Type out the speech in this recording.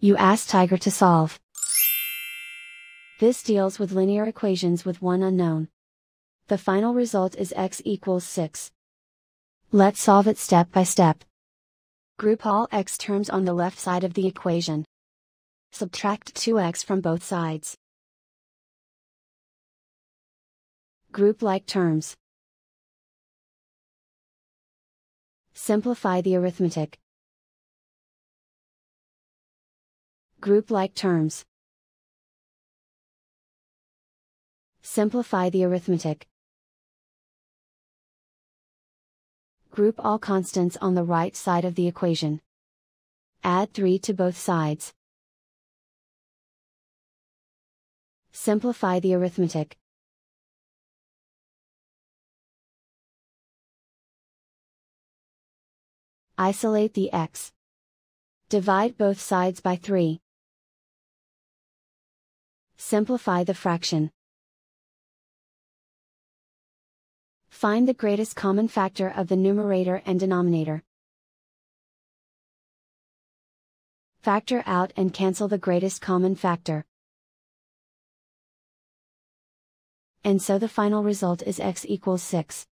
You ask Tiger to solve. This deals with linear equations with one unknown. The final result is x equals 6. Let's solve it step by step. Group all x terms on the left side of the equation. Subtract 2x from both sides. Group like terms. Simplify the arithmetic. Group like terms. Simplify the arithmetic. Group all constants on the right side of the equation. Add 3 to both sides. Simplify the arithmetic. Isolate the x. Divide both sides by 3. Simplify the fraction. Find the greatest common factor of the numerator and denominator. Factor out and cancel the greatest common factor. And so the final result is x equals 6.